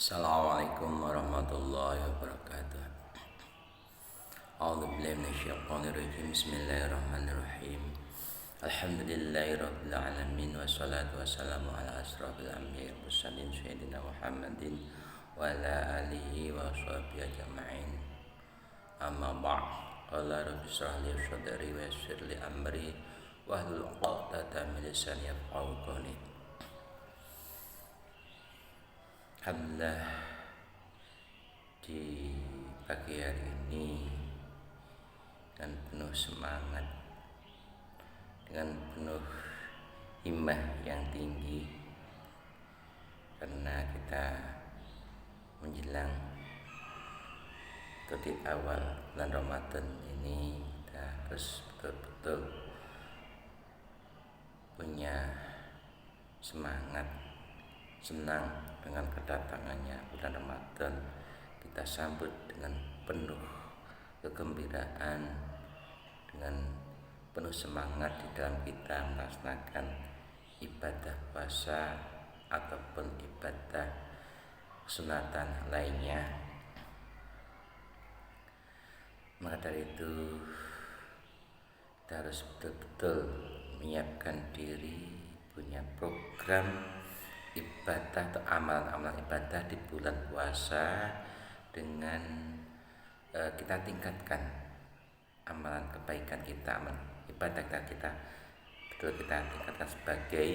Assalamualaikum warahmatullahi wabarakatuh. A'udzu billahi minasyaitonir rajim. Bismillahirrahmanirrahim. Alhamdulillahirabbil alamin wassalatu wassalamu ala asrofil anbiya'i wal mursalin sayyidina Muhammadin wa ala alihi wa sahbihi ajma'in. Amma ba'd. Qala rabbi shrah li sadri wa yassir li amri wahlul 'uqdatam min lisani yafqahu qawli. Alhamdulillah, di pagi hari ini dengan penuh semangat, dengan penuh himmah yang tinggi, karena kita menjelang atau di awal bulan Ramadan ini kita harus betul-betul punya semangat, senang dengan kedatangannya bulan Ramadan. Kita sambut dengan penuh kegembiraan, dengan penuh semangat di dalam kita melaksanakan ibadah puasa ataupun ibadah sunatan lainnya. Maka dari itu kita harus betul-betul menyiapkan diri, punya program ibadah atau amalan-amalan ibadah di bulan puasa dengan kita tingkatkan amalan kebaikan kita, amalan ibadah kita betul kita tingkatkan sebagai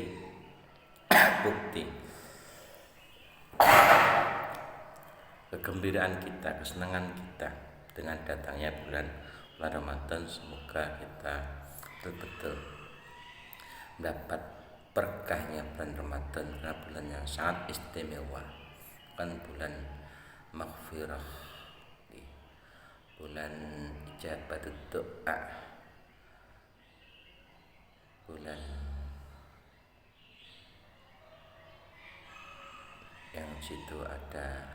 bukti kegembiraan kita, kesenangan kita dengan datangnya bulan Ramadan. Semoga kita betul-betul mendapat berkahnya bulan Ramadan, karena bulan yang sangat istimewa, bukan bulan maghfirah, bulan ijabat doa, bulan yang situ ada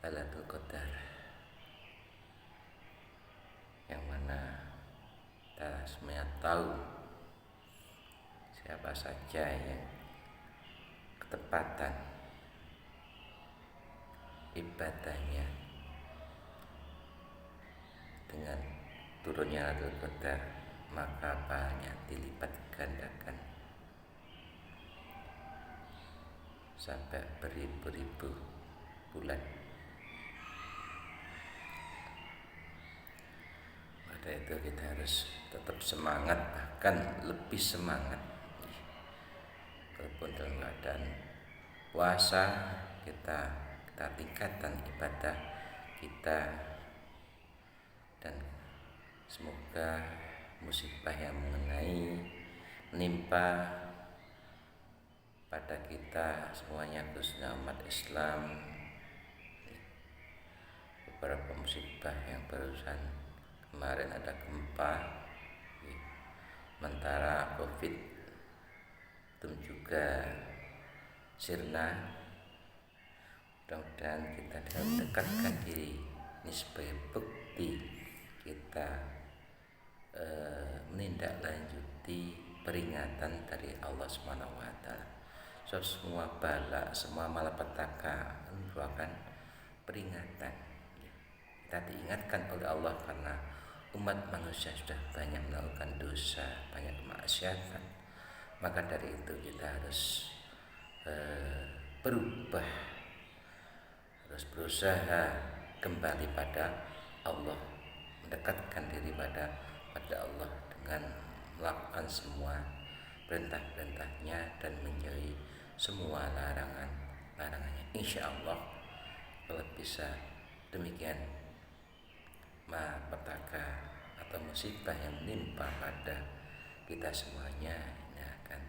Lailatul Qadar, yang mana kita semuanya tahu siapa saja yang ketepatan ibadahnya dengan turunnya Lailatul Qadar, maka pahalanya dilipat gandakan sampai beribu-ribu bulan. Pada itu kita harus tetap semangat, bahkan lebih semangat. Walaupun dalam keadaan puasa, kita tingkatkan ibadah kita, dan semoga musibah yang menimpa pada kita semuanya, khususnya umat Islam, beberapa musibah yang barusan kemarin ada gempa, sementara COVID, itu juga sirna. Mudah-mudahan kita dalam mendekatkan diri ini sebagai bukti kita menindaklanjuti peringatan dari Allah SWT. So, semua bala, semua malapetaka merupakan peringatan. Kita diingatkan oleh Allah karena umat manusia sudah banyak melakukan dosa, banyak kemaksiatan. Maka dari itu kita harus berubah, harus berusaha kembali pada Allah, mendekatkan diri pada Allah dengan melakukan semua perintah-perintahnya dan menjauhi semua larangannya. Insya Allah, kalau bisa demikian, malapetaka atau musibah yang menimpa pada kita semuanya ini akan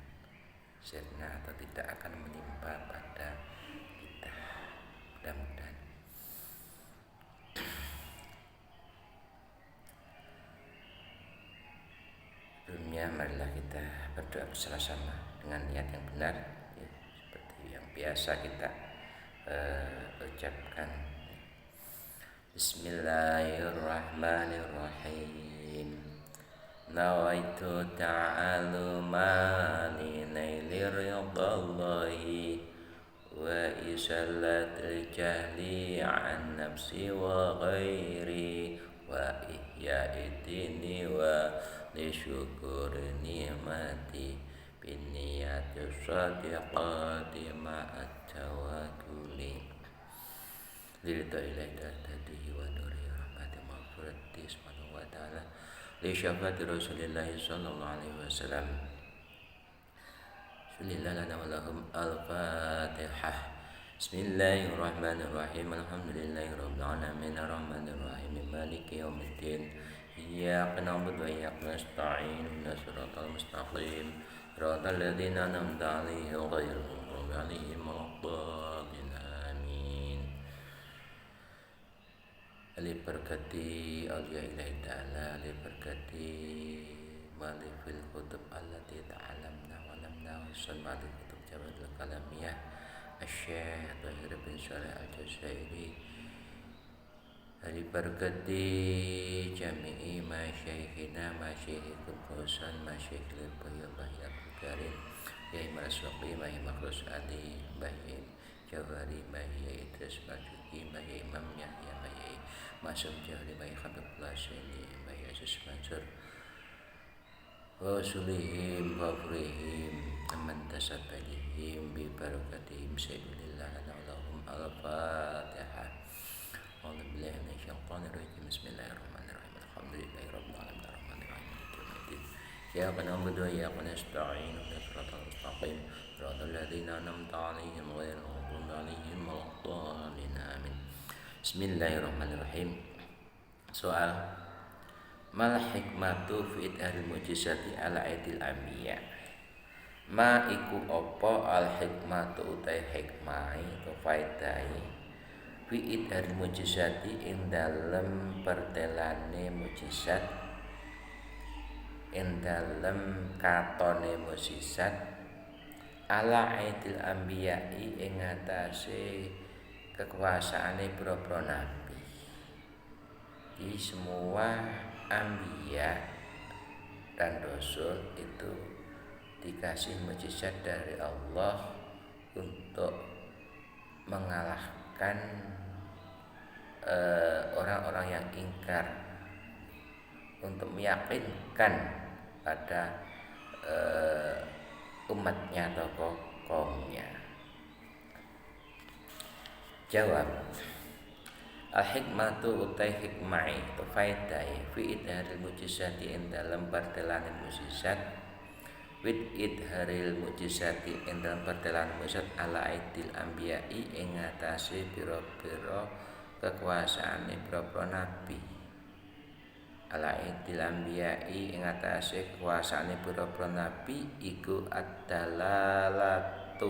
sirna atau tidak akan menimpa pada kita, mudah-mudahan. Sebelumnya marilah kita berdoa bersama-sama dengan niat yang benar, ya, seperti yang biasa kita ucapkan. Bismillahirrahmanirrahim. Nawaitu ta'aluma li naili ridhallahi wa risallatil jahli an nafsi wa ghairi wa ihya'i dini wa li syukuri ni'mati bin niyati shadiqati ma'at tawakkuli lilta ilaika tadihi wa nuri rahmati maghfirati subhanahu wa ta'ala li syafaati rasulillahi sallallahu alaihi wasallam. Bismillah lana wa lahum al-fatihah. Bismillahirrahmanirrahim. Alhamdulillahi rabbil alamin arrahmanir rahim maliki yaumiddin. Iyyaka na'budu wa iyyaka nasta'in ihdinas siratal mustaqim siratal ladzina an'amta 'alaihim ghairil maghdubi 'alaihim waladdallin amin. Liberkati awliya ilahi ta'ala, liberkati malifil kutub allati ta'alamna wa lamna wa sunmati kutub jabal kalamiyah Asy-Syaikh Thahir bin Shalih Al-Jazairi, liberkati jami'i masyaikhina masyaikhil Qudusan masyaikhil Bayyullah Abdul Karim Yai Marasuqi Mahi Makhlus Ali Bayi Jawari Mahi Idris Marjuki Mahi Imam Yahya Mahi Masum Jahri Mahi Habibullah Syeni Mahi Aziz Mansur wa usulihim wa furihim aman tasabalihim bi barakatihim sayyidillah Allahum al-fatihah. A'udzu billahi minasy syaithanir rajim. Bismillahirrahmanirrahim. Alhamdulillahi rabbil alamin arrahmanir rahim maliki yaumiddin. Iyyaka na'budu wa iyyaka nasta'in ihdinas siratal mustaqim siratal ladzina an'amta 'alaihim ghairil maghdubi 'alaihim waladdallin amin. Bismillahirrahmanirrahim. Soal mal hikmatu fi idharil mujizati ala aidil anbiya. Ma iku apa al hikmatu utai hikmai atau faedai fi idharil mujizati ing dalem pertelane mujizat, ing dalem katone mujizat ala aidil anbiya'i ing atase kekuasaane boro-boro nabi. Di semua anbiya dan rasul itu dikasih mujizat dari Allah untuk mengalahkan orang-orang yang ingkar, untuk meyakinkan pada umatnya atau kaumnya. Jawab, al-hikmatu utai hikmai atau faedai fi idharil mujizati ing dalam pertelane mujizat, wid idharil mujizati ing dalam pertelane mujizat ala aidil anbiya'i ing atase pira-pira kekuasaane pira-pira nabi. Ala aidil anbiya'i ing atase kekuasaane pira-pira nabi iku ad-dalalatu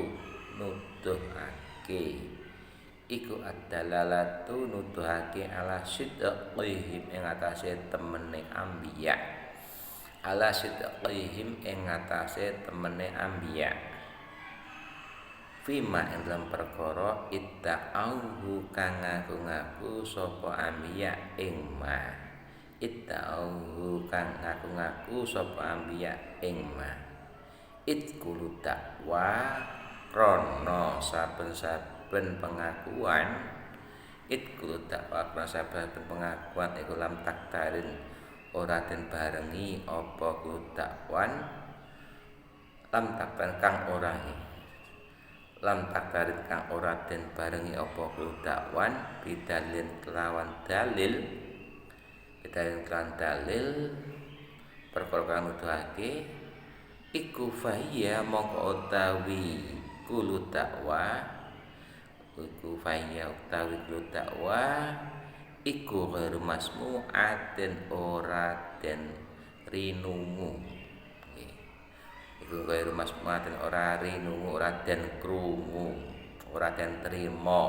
nuduhake, iku ad-dalalatu nuduhake ala sidqihim ing atase temene anbiya, ala sidqihim ing atase temene anbiya fima ing dalam perkara itta'auhu kang ngaku-ngaku sapa anbiya ing ma, itta'auhu kang ngaku-ngaku sapa anbiya ing ma itkulu dakwa krana saben-saben pengakuan, itkulu dakwa krana saben pengakuan iku lam taktarin ora den barengi apa kudakwan, lam taktarin kang ora lam taktarin kang ora den barengi apa kudakwan bidalin kelawan dalil, bidalin kelawan dalil perkara kang nuduhake iku fahiya mongko utawi kulu dakwa, iku fahiya utawi kulu dakwa iku ghairu masmu'atin ora den rinungu, iku ghairu masmu'atin ora rinungu, ora den krungu, ora den trima,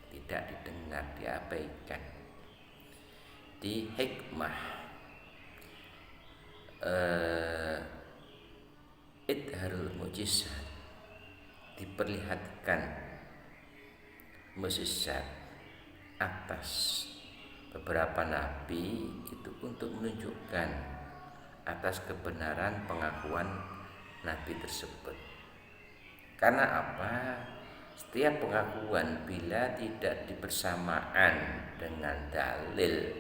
tidak didengar, diabaikan. Di hikmah idharul mujizat diperlihatkan mujizat atas beberapa nabi itu untuk menunjukkan atas kebenaran pengakuan nabi tersebut. Karena apa? Setiap pengakuan bila tidak dibersamaan dengan dalil,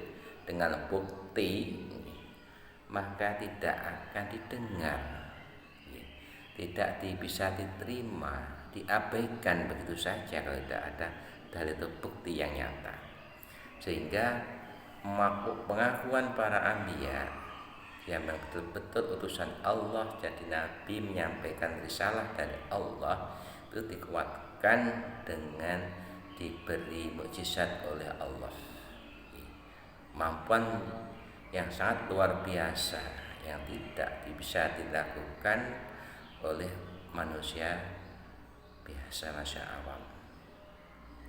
dengan bukti, maka tidak akan didengar, tidak bisa diterima, diabaikan begitu saja kalau tidak ada dalil atau bukti yang nyata. Sehingga pengakuan para anbiya yang betul-betul utusan Allah jadi nabi menyampaikan risalah dari Allah itu dikuatkan dengan diberi mukjizat oleh Allah, kemampuan yang sangat luar biasa yang tidak bisa dilakukan oleh manusia biasa, manusia awam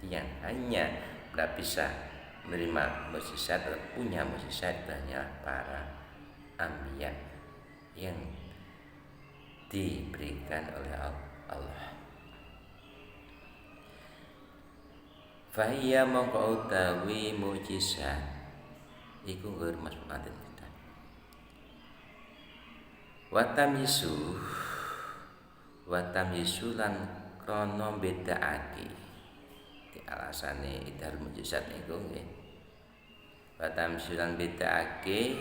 yang hanya tidak bisa menerima mukjizat atau punya mukjizat banyak para anbiya yang diberikan oleh Allah. Fahiya mongko utawi mukjizat iku nggur masmuatin kita. Watamyisu lan krana bedakake. Di alasane idhar mukjizat niku nggih. Watamyisu lan bedakake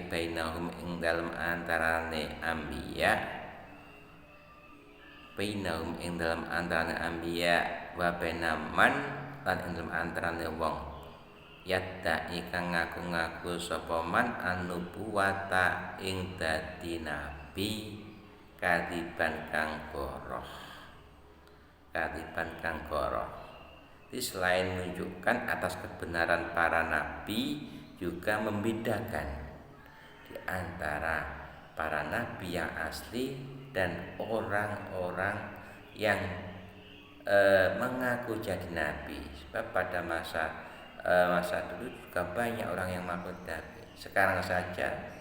bainahum ing dalem antarane anbiya, bainahum ing dalem antarane anbiya wa bainaman lan ing dalem antarane wong yadda'i kang ngaku-ngaku sapa man an-nubuwata ing dadi nabi kadiban kang goroh. Jadi selain menunjukkan atas kebenaran para nabi, juga membedakan di antara para nabi yang asli dan orang-orang yang mengaku jadi nabi. Sebab pada masa dulu juga banyak orang yang mengaku nabi. Sekarang saja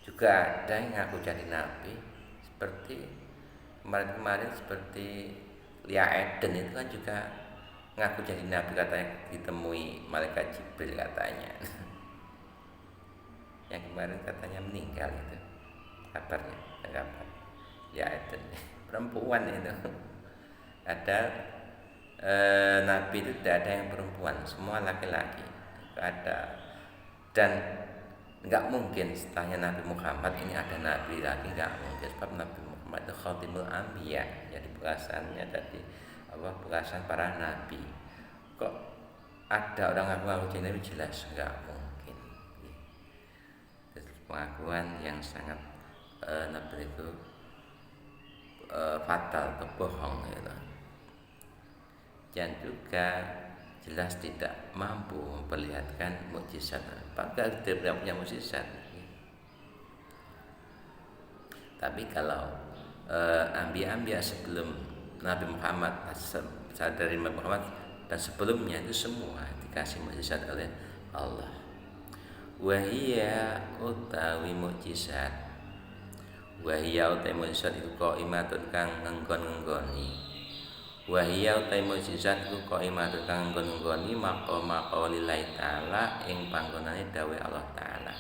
juga ada yang mengaku jadi nabi, seperti kemarin seperti Lia Eden itu kan juga ngaku jadi nabi, katanya ditemui malaikat Jibril katanya. Yang kemarin katanya meninggal itu kabarnya, kabar ya itu perempuan itu. Ada nabi itu tidak ada yang perempuan, semua laki-laki ada. Dan nggak mungkin setelahnya Nabi Muhammad ini ada nabi lagi, nggak mungkin. Sebab Nabi Muhammad itu khatimul anbiya, jadi perasaannya tadi perasan para nabi. Kok ada orang ngaku jadi nabi? Jelas nggak mungkin. Itu pengakuan yang sangat nabi itu fatal atau bohong gitu. Dan juga jelas tidak mampu memperlihatkan mukjizat. Apakah tidak punya mukjizat? Tapi kalau anbiya sebelum Nabi Muhammad, dari Nabi Muhammad dan sebelumnya itu semua dikasih mukjizat oleh Allah. Wahia utawi mukjizat, wahia utawi mukjizat itu qaimatun kang ngenggon-ngenggoni. Wahia utawi mukjizat itu qaimatun kang ngenggon-ngenggoni maqama qaulillahi ta'ala ing panggonane dawuh Allah Ta'ala.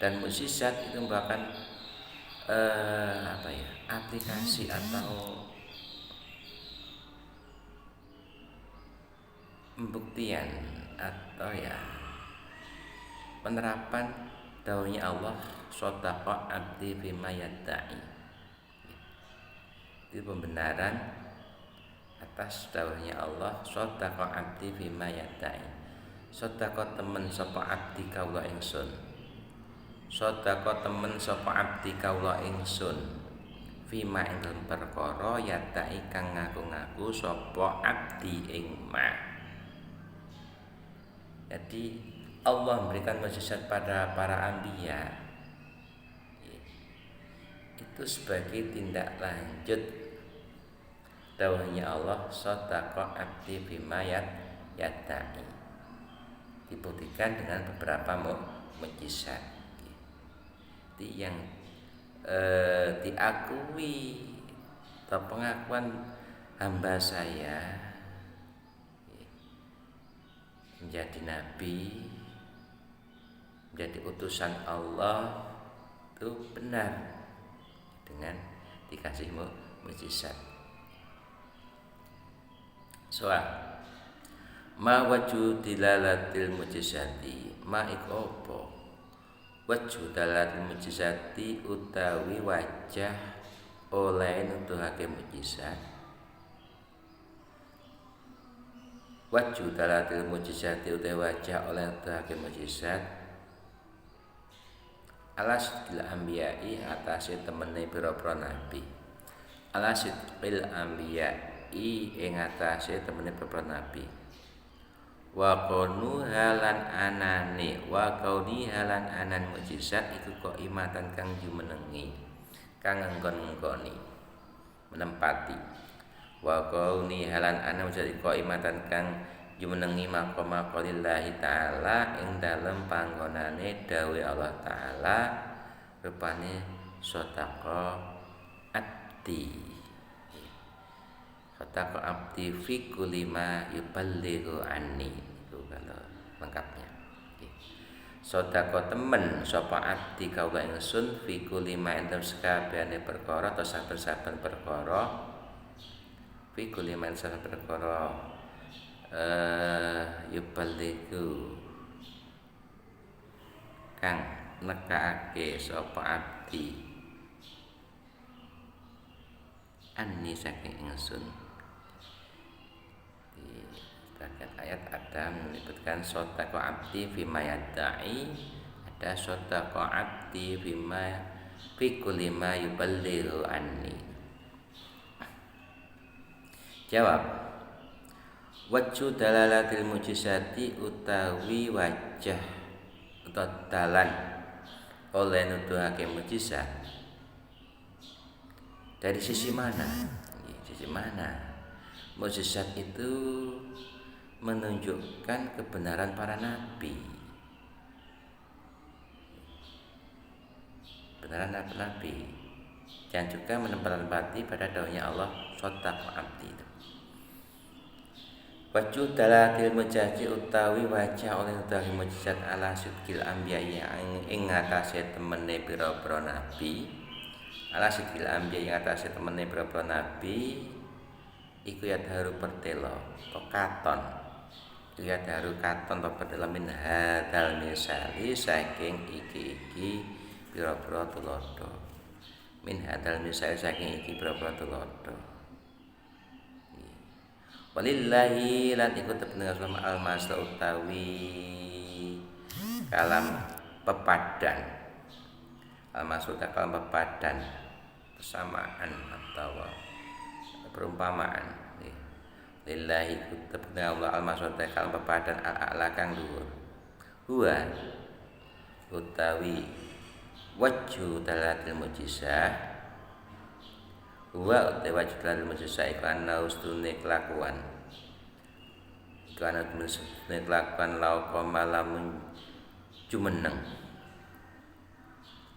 Dan mukjizat itu merupakan aplikasi atau pembuktian atau penerapan dawuhnya Allah, shadaqa abdi bima yadda'i. Itu pembenaran atas dawuhnya Allah, shadaqa abdi bima yadda'i. Shadaqa temen sapa abdi kawula ingsun. Shadaqa temen sapa abdi kawula ingsun. Fima ing dalem perkara yadda'i kang ngaku-ngaku sapa abdi ing ma. Jadi Allah memberikan mukjizat pada para anbiya itu sebagai tindak lanjut dawuhnya Allah, shadaqa abdi bima yadda'i. Dibuktikan dengan beberapa mukjizat yang diakui atau pengakuan hamba saya menjadi nabi, menjadi utusan Allah itu benar dengan dikasih mukjizat. Soal ma wajhu dilalatil mukjizati ma iku apa? Wajhu dilalatil mukjizati utawi wajah oleh nuduhake mukjizat. Wajhu dilalatil mukjizati utawi wajah oleh nuduhake mukjizat alasidil anbiya'i atase temene pira-pira nabi. Alasidil anbiya'i ing atase temene pira-pira nabi. Wa kaunu halan anan mukjizat iku kok imatan kang jumenengi kang nggon-nggoni menempati. Wa kauni halan anan mukjizat iku kok imatan kang jumenengi maqama qaulillahi ta'ala ing dalem panggonane dawuh Allah taala rupane sadaqa abdi fi kulli ma yuballighu anni itu kalau lengkapnya. Sadaqa temen sapa abdi kawula ingsun fi kulli ma ing sakabehane perkara atau saben-saben perkara fi kulli ma saben perkara yuballighu kang nekake sapa abdi anni saking ingsun. Di sebagian ayat ada menyebutkan sadaqa abdi fima yadda'i, ada sadaqa abdi fima fi kulli ma yuballighu anni. Jawab wajhu dalalatil mujizati utawi wajah atau dalan oleh nuduhake mujizat dari sisi mana? Sisi mana? Mujizat itu menunjukkan kebenaran para nabi, kebenaran nabi, dan juga menempati pada daunnya Allah sadaqa abdi itu. Wajhu dalatil mujizati utawi wajah oleh utawi mujizat ala sidqil anbiya ing atase temene pira-pira nabi. Ala sidqil anbiya ing atase temene pira-pira nabi iku ya daru pertelo to katon. Iku ya daru katon to pertelo min hadal misali saking iki pira-pira tulodo. Min hadal misali saking iki pira-pira tulodo. Walillahi lan iku tepene al-masla utawi kalam pepadan. Al-masla kalam pepadan persamaan atau perumpamaan. Lillahi iku tepene Allah al-masla kalam pepadan al-a'la kang dhuwur. Huwa utawi wajhu dalatil mujizah wa utawi wajib lan mujizat iklan naustune kelakuan iklan naustune kelakuan laukoma lamun jumeneng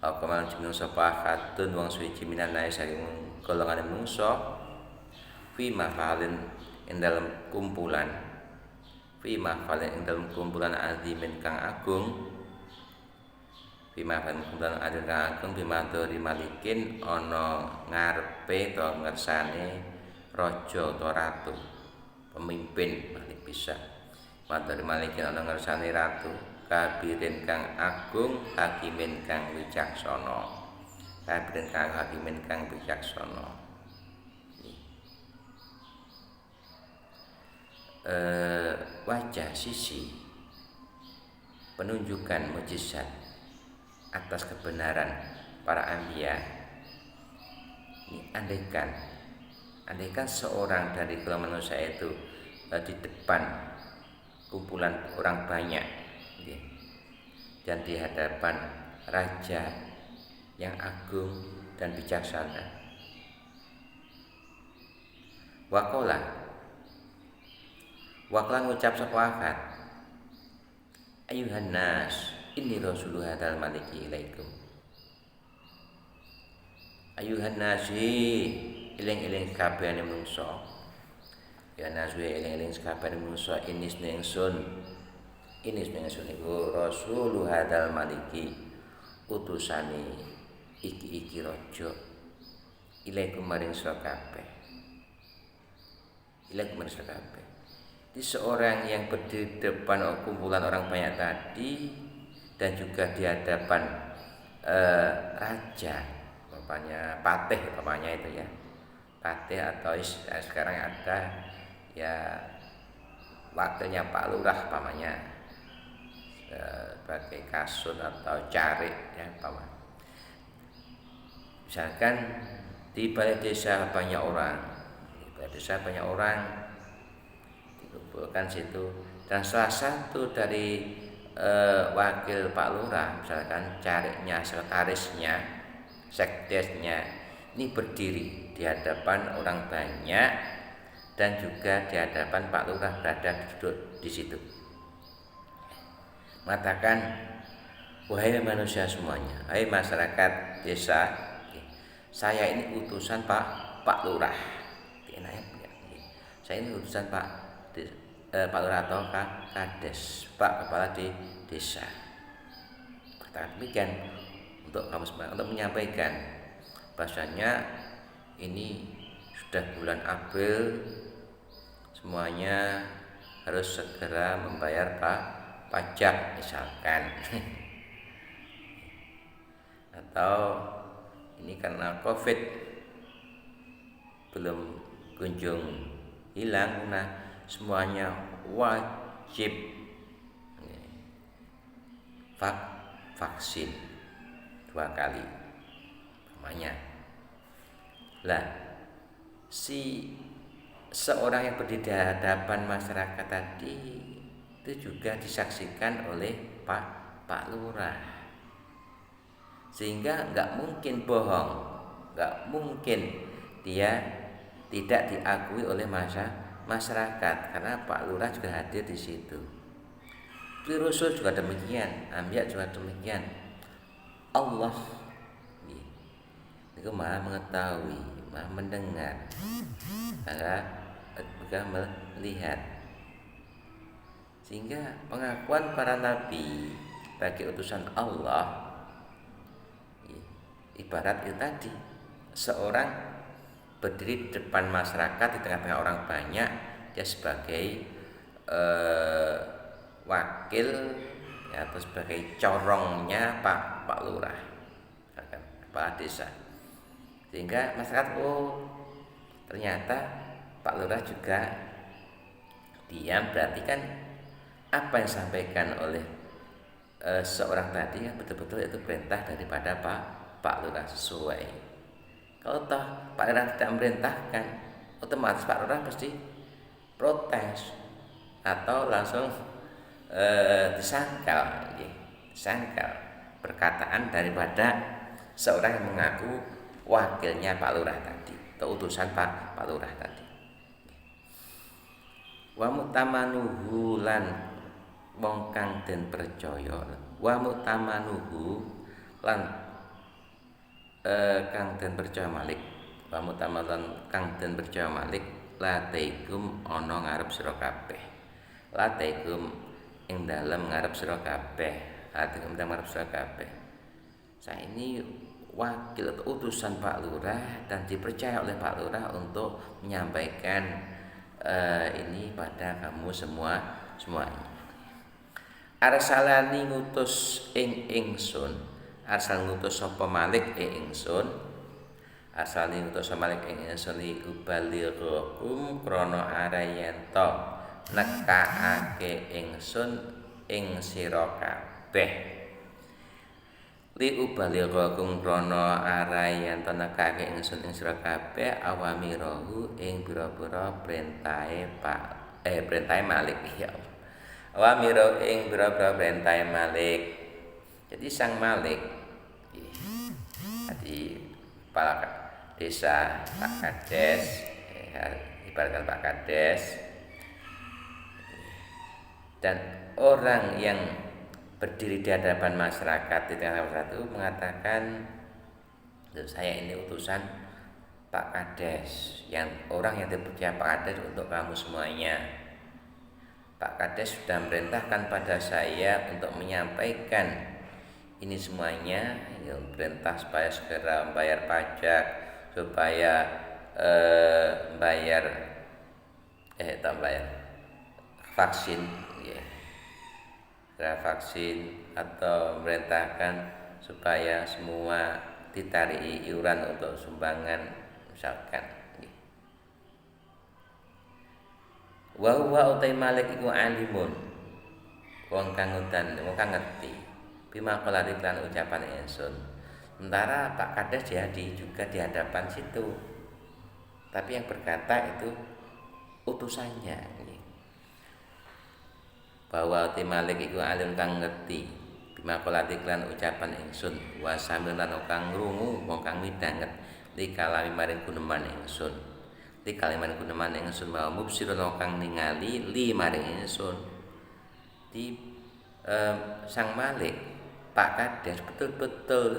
laukoma jumeneng sapa katun wong suci minan nae saking golongane manungsa fi mafalin ing dalem kumpulan azimin kang agung bima kan kumpulan adil kang agung bima dori malikin ana ngarepe to ngersane raja atau ratu pemimpin malik bisa madari malikin ana ngersane ratu kabirin kang agung hakimin kang wicaksana wajah sisi penunjukan mujizat atas kebenaran para anbiya. Ini andaikan seorang dari kaum manusia itu di depan kumpulan orang banyak dan di hadapan raja yang agung dan bijaksana. Waqala ngucap sapa akad ayuhan nas inni rasulu hadal maliki ilaikum. Ayuhan nasi eling-eling kabehane manungsa. Ya nasu eling-eling kabehane manungsa ini ingsun iku rasulu hadal maliki utusane iki raja ilaikum maring sira kabeh. Ilaikum maring sira kabeh. Di seorang yang berdiri di depan kumpulan orang banyak tadi dan juga di hadapan raja, bapaknya patih, bapaknya itu ya, patih atau sekarang ada ya wakilnya Pak Lurah, pamannya sebagai kasut atau carik ya paman. Misalkan di balai desa banyak orang, dikumpulkan situ, dan salah satu dari wakil Pak Lurah, misalkan cariknya, sekretarisnya, sekdesnya, ini berdiri di hadapan orang banyak dan juga di hadapan Pak Lurah berada duduk di situ. Mengatakan, wahai manusia semuanya, hai masyarakat desa, saya ini utusan Pak Lurah. Saya ini utusan Pak Lurah atau Kades, Pak Kepala di Desa. Katakan demikian untuk kamu semua, untuk menyampaikan bahasanya ini sudah bulan April, semuanya harus segera membayar pajak misalkan. Atau ini karena COVID belum kunjung hilang, nah semuanya wajib vaksin 2 kali namanya. Lah si seorang yang berdiri di hadapan masyarakat tadi itu juga disaksikan oleh Pak Lurah, sehingga nggak mungkin bohong, nggak mungkin dia tidak diakui oleh masyarakat karena Pak Lurah juga hadir di situ. Rasul juga demikian, Anbiya juga demikian. Allah itu Maha mengetahui, Maha mendengar, juga melihat. Sehingga pengakuan para nabi bagi utusan Allah ibarat itu tadi, seorang berdiri di depan masyarakat di tengah-tengah orang banyak, dia sebagai wakil ya, atau sebagai corongnya Pak Lurah, kepala desa. Sehingga masyarakat, oh ternyata Pak Lurah juga diam, berarti kan apa yang disampaikan oleh seorang tadi yang betul-betul itu perintah daripada Pak Lurah sesuai. Kalau toh Pak Lurah tidak memerintahkan, otomatis Pak Lurah pasti protes atau langsung disangkal perkataan daripada seorang yang mengaku wakilnya Pak Lurah tadi atau utusan Pak Lurah tadi. Wa mutamanuhu lan wong kang den percaya, wa mutamanuhu lan kang den percaya malik, wa mutamalan kang den percaya malik, lataikum ana ngarep sira kabeh, lataikum ing dalem ngarep sira kabeh, lataikum ngarep sira kabeh. Saya ini wakil atau utusan Pak Lurah dan dipercaya oleh Pak Lurah untuk menyampaikan ini pada kamu semuanya. Arsalani ngutus ingsun, arsal ngutus sapa Malik ingsun, arsalani ngutus sapa Malik ingsun li ubalighukum krana arayenta nekaake ingsun ing sira kabeh, li ubalighukum krana arayenta nekaake ingsun ing sira kabeh awamirahu ing pira-pira perintahe perintahe Malik ya Allah. Awamiro ing pira-pira perintahe Malik. Jadi sang Malik tadi kepala desa Pak Kades, ibaratkan Pak Kades, dan orang yang berdiri di hadapan masyarakat di tengah masyarakat itu mengatakan, saya ini utusan Pak Kades, yang orang yang dipercaya Pak Kades untuk kamu semuanya. Pak Kades sudah memerintahkan pada saya untuk menyampaikan Ini semuanya yang perintah supaya segera membayar pajak, supaya bayar tak bayar vaksin, ya, segera vaksin, atau memerintahkan supaya semua ditarik iuran untuk sumbangan misalkan. Wa huwa utai malik iku alimun, wong kang ngerti bima qala iklan ucapan ingsun. Sementara Pak Kades jadi juga di hadapan situ, tapi yang berkata itu utusannya, bahwa utai malik iku alim kang ngerti bima qala iklan ucapan ingsun, wa samil lan kang ngrungu wong kang midanget li kalami maring guneman ingsun. Di kaliman guneman ingsun mau mubsirun kang ningali li maring ingsun. Di Sang Malik, Pak Kades betul-betul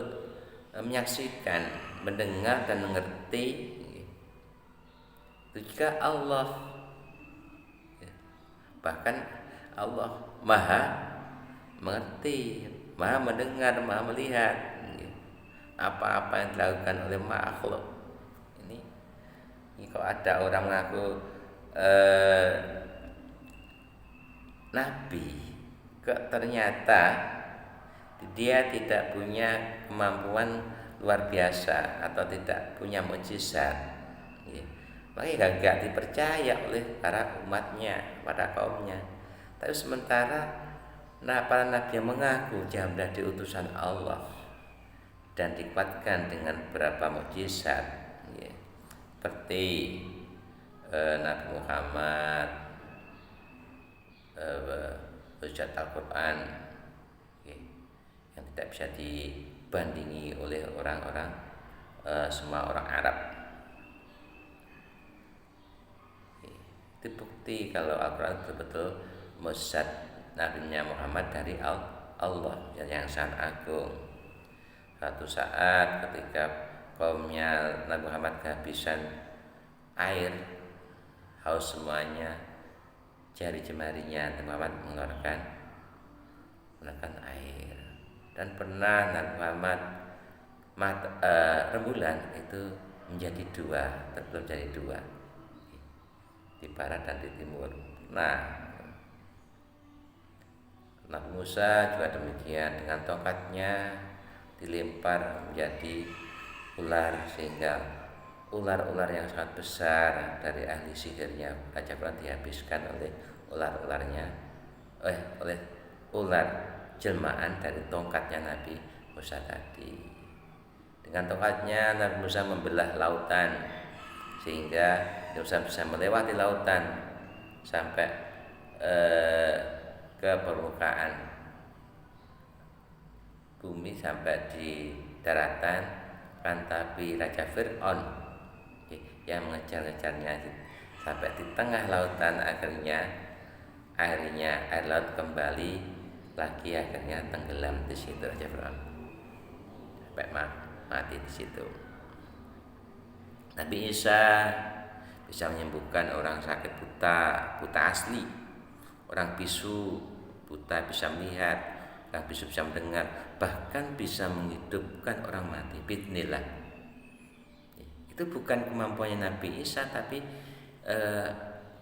menyaksikan, mendengar dan mengerti. Jika Allah, bahkan Allah Maha mengerti, Maha mendengar, Maha melihat apa-apa yang dilakukan oleh makhluk. Ini kalau ada orang mengaku nabi, ternyata dia tidak punya kemampuan luar biasa atau tidak punya mukjizat, makanya gak dipercaya oleh para umatnya, pada kaumnya. Tapi sementara para nabi yang mengaku dia menjadi utusan Allah dan dikuatkan dengan beberapa mukjizat, seperti Nabi Muhammad, hujjat Al-Quran, yang tidak bisa dibandingi oleh orang-orang semua orang Arab. Itu bukti kalau Al-Quran betul-betul mukjizat Nabi Muhammad dari Allah yang sangat agung. Suatu saat ketika kaumnya Nabi Muhammad kehabisan air, haus semuanya, jari jemarinya Nabi Muhammad mengeluarkan air. Dan pernah Nabi Muhammad rembulan itu menjadi dua, terbelah menjadi dua, di barat dan di timur. Nah, Nabi Musa juga demikian, dengan tongkatnya dilempar menjadi ular, sehingga ular-ular yang sangat besar dari ahli sihirnya Raja Fir'aun dihabiskan oleh ular-ularnya, oleh ular jelmaan dari tongkatnya Nabi Musa tadi. Dengan tongkatnya Nabi Musa membelah lautan, sehingga Nabi Musa bisa melewati lautan sampai ke permukaan bumi, sampai di daratan. Tapi Raja Fir'aun yang mengejar-ngejarnya sampai di tengah lautan, akhirnya air laut kembali lagi, akhirnya tenggelam di situ Raja Fir'aun sampai mati di situ. Nabi Isa bisa menyembuhkan orang sakit buta asli, orang bisu buta bisa melihat, orang bisu bisa mendengar, bahkan bisa menghidupkan orang mati. Bismillah. Itu bukan kemampuannya Nabi Isa, tapi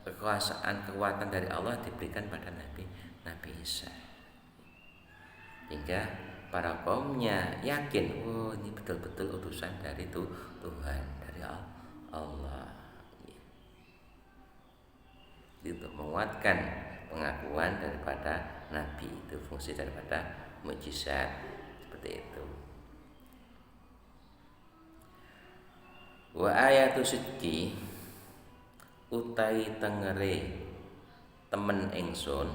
kekuatan dari Allah diberikan pada Nabi Isa, hingga para kaumnya yakin, oh ini betul-betul utusan dari Tuhan, dari Allah. Untuk menguatkan pengakuan daripada Nabi, itu fungsi daripada mukjizat seperti itu. Wa ayatu sidqi utai tengere temen ingsun.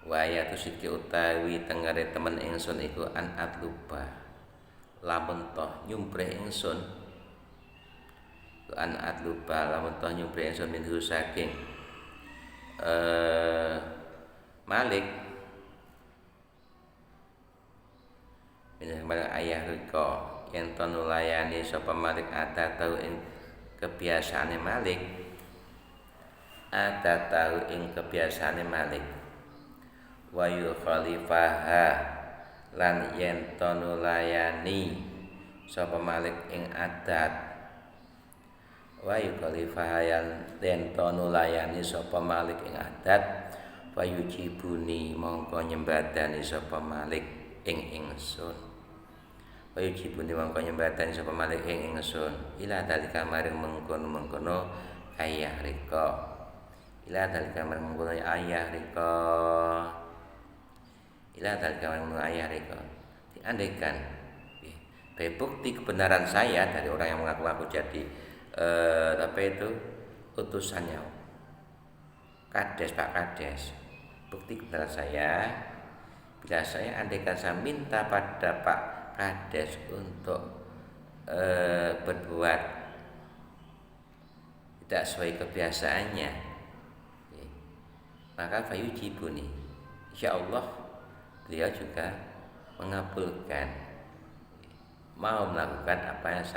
Wa ayatu sidqi utawi tengere temen ingsun iku an atluba, lamun toh nyumpreh ingsun, an atluba lamun toh nyumpreh ingsun minhu saking Malik min ayah riko yen to nulayani sapa Malik ada tau ing kebiasaane Malik, ada tau ing kebiasaane Malik wa yukhalifaha lan yen to nulayani sapa malik ing adat wa yukhalifaha yen to nulayani sapa malik ing adat fayujibuni mongko nyembadani sapa malik ing ingsun wayujibuni mongko nyembadani sapa malik ing ingsun ila dalika maring mengkono ayah rika ila dalika maring mengkono ayah rika ila dalika maring mengkono ayah rika diandaikan bukti kebenaran saya dari orang yang mengaku aku jadi apa itu utusannya Kades, Pak Kades, bukti kebenaran saya bila saya andaikan saya minta pada Pak Kades untuk berbuat tidak sesuai kebiasaannya, maka fayujibuni, insya Allah beliau juga mengabulkan, mau melakukan apa yang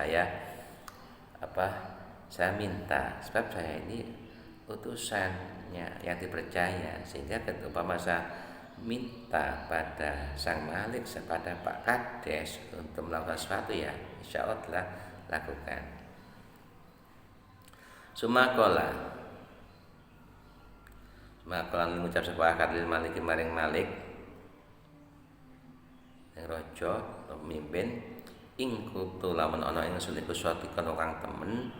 saya minta, sebab saya ini utusannya yang dipercaya, sehingga ketika masa minta pada sang malik kepada Pak Kades untuk melakukan sesuatu ya insya Allah telah lakukan. Sumakola mengucap sebuah akad lil maliki maring malik yang rojo pemimpin ing kutu lamun ana ingsun iku sadikon kang temen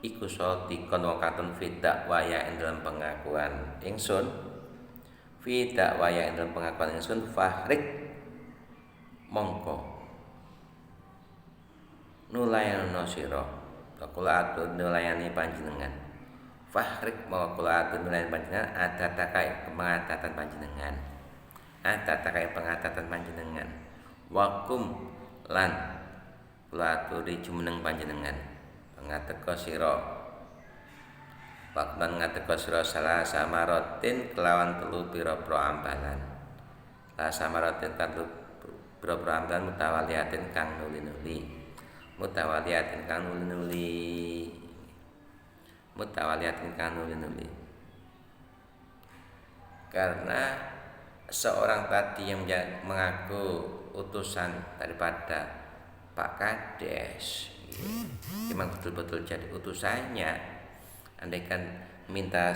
iku sadikon katon fidak waya ing dalam pengakuan ingsun fidak waya ing dalam pengakuan ingsun fahrik mongko nulayana sira kula atur nulayani panjenengan fahrik mongko kula atur nulayani panjenengan adatakai pengadatan panjenengan pengadatan panjenengan wakum lan kula aturi jumeneng panjenengan pangateka sira wakman ngateka sira salah samaratin kelawan telu pira-pira ambalan la samaratin kan pira-pira ambalan mutawaliatin kang nuli-nuli karena seorang tadi yang mengaku utusan daripada Pak Kades memang betul-betul jadi utusannya, andaikan minta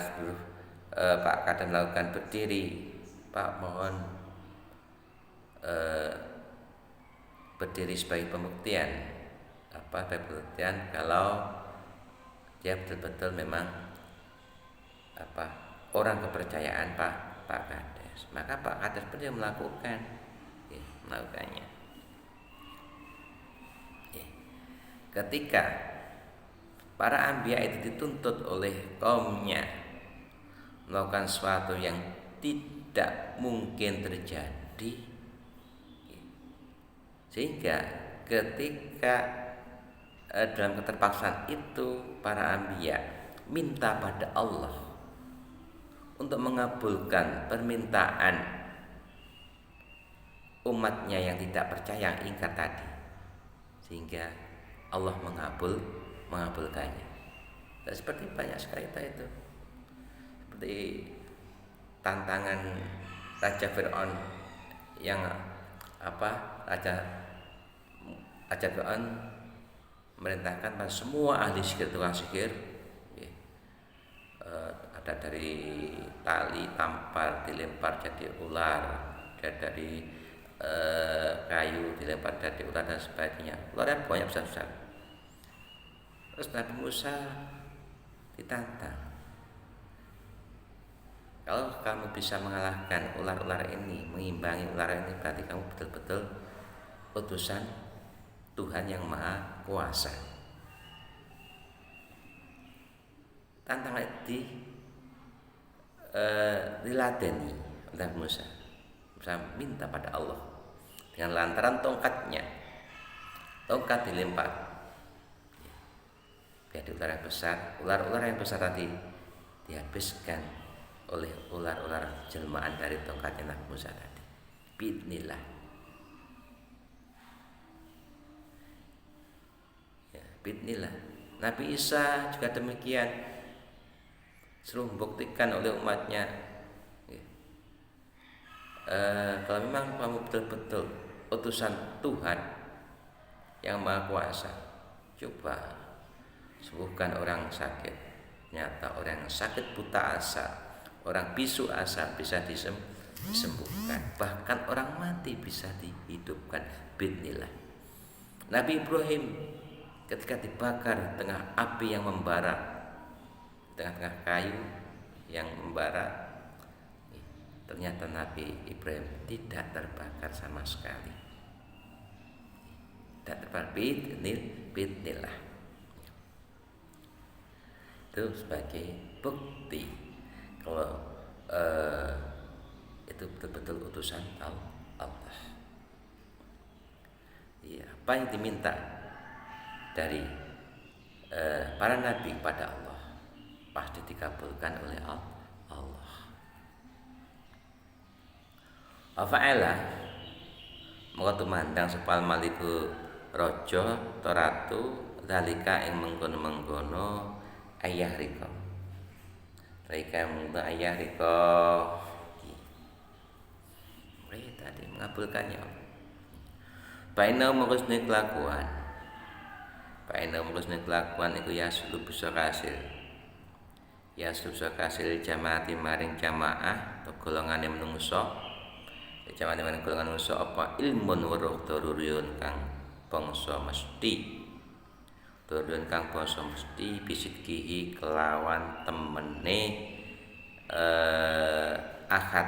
Pak Kades melakukan berdiri, Pak mohon berdiri sebagai pembuktian kalau dia betul-betul memang orang kepercayaan Pak Kades, maka Pak Kades pun dia melakukannya. Ketika para anbiya itu dituntut oleh kaumnya melakukan sesuatu yang tidak mungkin terjadi, sehingga ketika dalam keterpaksaan itu para anbiya minta pada Allah untuk mengabulkan permintaan umatnya yang tidak percaya, yang ingkar tadi, sehingga Allah mengabulkannya. Dan seperti banyak sekali itu, seperti tantangan Raja Fir'aun yang Raja Fir'aun merintahkan pada semua ahli sihir, tukang sihir, ada dari tali tampar dilempar jadi ular, ada dari kayu dilempar jadi ular dan sebagainya. Ularnya banyak besar-besar. Terus Nabi Musa ditantang, kalau kamu bisa mengalahkan ular-ular ini, mengimbangi ular ini, berarti kamu betul-betul utusan Tuhan yang Maha Kuasa. Tantangan diladeni oleh Musa minta pada Allah dengan lantaran tongkat dilempar jadi ular yang besar tadi dihabiskan oleh ular-ular jelmaan dari tongkatnya Nabi Musa tadi. Bismillah. Bismillah. Nabi Isa juga demikian, suruh membuktikan oleh umatnya Kalau memang kamu betul-betul utusan Tuhan yang Maha Kuasa, coba sembuhkan orang sakit. Nyata orang yang sakit buta asa, orang bisu asa bisa disembuhkan. Bahkan orang mati bisa dihidupkan. Bismillah. Nabi Ibrahim ketika dibakar tengah api yang membara, tengah-tengah kayu yang membara, ternyata Nabi Ibrahim tidak terbakar sama sekali. Tidak terbakar. Bismillah. Itu sebagai bukti kalau itu betul-betul utusan Allah. Ya, apa yang diminta dari para nabi pada Allah pasti dikabulkan oleh Allah. Afa'ala maka tumandang sepal maliku raja atau ratu dalika ing mengkono-mengkono ayah rika. Mereka mengkono ayah rika. Mereka tadi mengabulkannya. Paina mengusni kelakuan. Paina mengusni kelakuan iku ya sulu bisa kasil. Ya sulu bisa kasil jamaati maring jamaah atau golongane menungso. Jamaah maring golongan menungso apa ilmun weruh daruriyun kang bangsa mesti. Daruriyun kang bangsa mesti bisidkihi kelawan temene akad.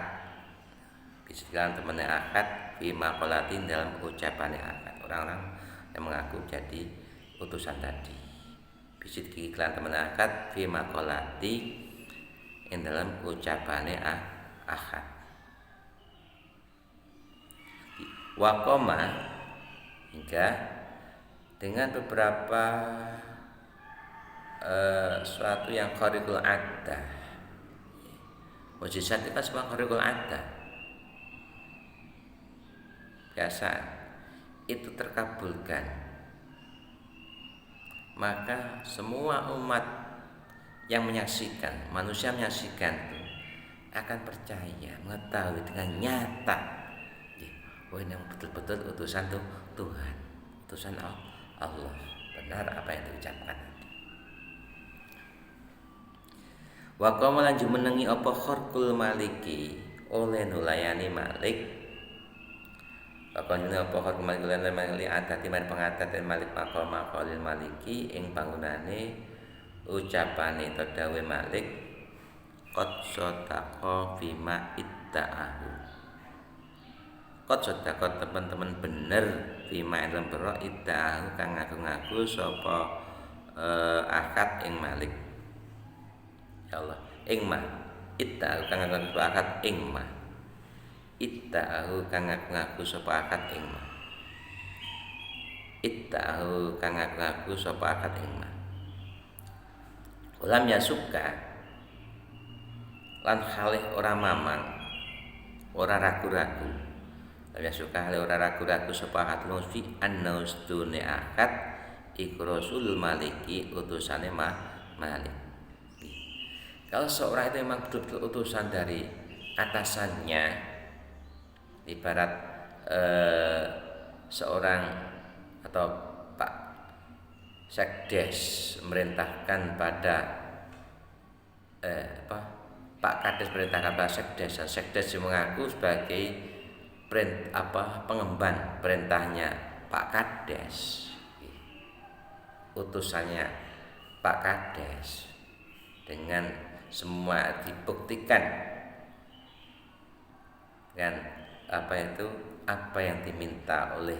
Bisidkilan temene akad bima qolatin dalam ucapannya akad. Orang-orang yang mengaku jadi utusan tadi bisit iklan teman akad fi maqalati in dalam ucapannya akad. Waqoma hingga dengan beberapa suatu yang khariqul addah. Mujizat itu kan semua khariqul addah. Biasa itu terkabulkan, maka semua umat yang menyaksikan, manusia menyaksikan itu akan percaya, mengetahui dengan nyata, oh ini betul-betul utusan Tuhan, utusan Allah, benar apa yang diucapkan. Wa qama lan jumenengi apa kharqul maliki oleh nulayani malik. Pakon apa kok kemarin mali adati mari pengadat malik maqal maqalil maliki ing bangunane ucapane tadawe malik qad sadaqa fima itta'ahu. Qad sadaqa teman-teman bener fima ing lembera itta'ahu kang ngaku-ngaku sapa akad ing malik. Ya Allah, ing mah itta'ahu kang ngaku akad ing mah. Itta'ahu kang ngaku sapa akad ing ma. Itta'ahu kang ngaku sapa akad ing ma. Ulam ya suka lan halih ora mamang, ora ragu-ragu. Lam ya suka halih ora ragu-ragu sapa akad fi annaustune akad iku Rasul Maliki utusane Malik. Kalau seorang itu memang betul-betul utusan dari atasannya, ibarat seorang atau Pak Sekdes memerintahkan pada Pak Kades memerintahkan pada Sekdes, Sekdes mengaku sebagai pengemban perintahnya Pak Kades, utusannya Pak Kades, dengan semua dibuktikan kan apa yang diminta oleh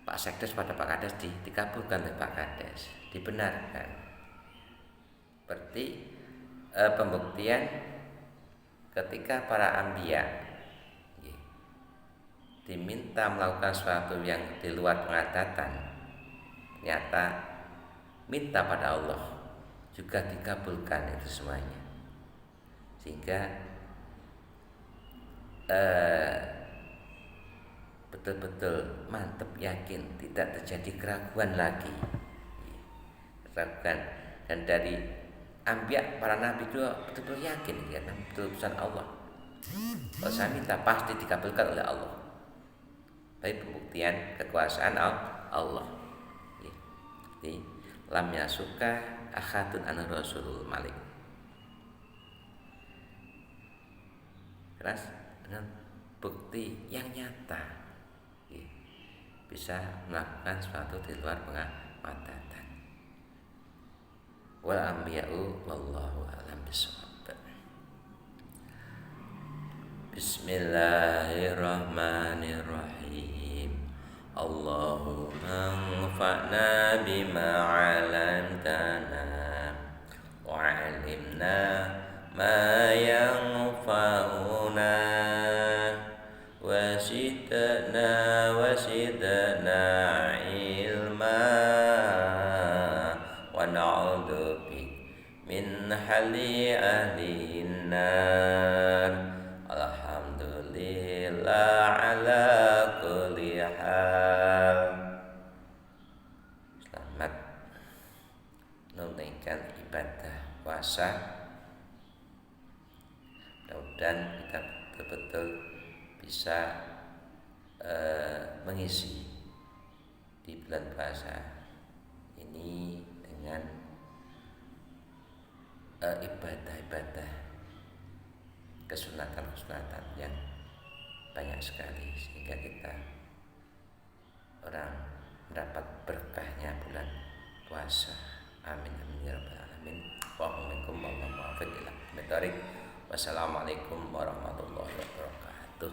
Pak Sekdes pada Pak Kades dikabulkan oleh Pak Kades, dibenarkan. Berarti pembuktian ketika para anbiya diminta melakukan sesuatu yang di luar pengadatan, ternyata minta pada Allah juga dikabulkan itu semuanya, sehingga betul-betul mantap yakin tidak terjadi keraguan lagi, keraguan. Dan dari anbiya para nabi juga betul-betul yakin karena betul utusan Allah, Kalau saya minta pasti dikabulkan oleh Allah. Baik pembuktian kekuasaan Allah. Ya. Jadi lam yasuka ahadun an rasulul malik. Keras dengan bukti yang nyata, ya, bisa melakukan sesuatu di luar pengamatan. Wal anbiya'u wallahu a'lam bishawab. Bismillahirrahmanirrahim. Allahumma anfa'na bima 'allamtana wa 'allimna ma yanfa'una wa zidna ilma wa na'udzu min hali ahlin nar. Alhamdulillah ala kulli hal. Selamat menunaikan ibadah puasa. Mudah-mudahan kita betul-betul bisa mengisi di bulan puasa ini dengan ibadah-ibadah kesunatan-kesunatan yang banyak sekali, sehingga kita orang mendapat berkahnya bulan puasa. Amin amin ya rabbal alamin. Wassalamualaikum warahmatullahi wabarakatuh.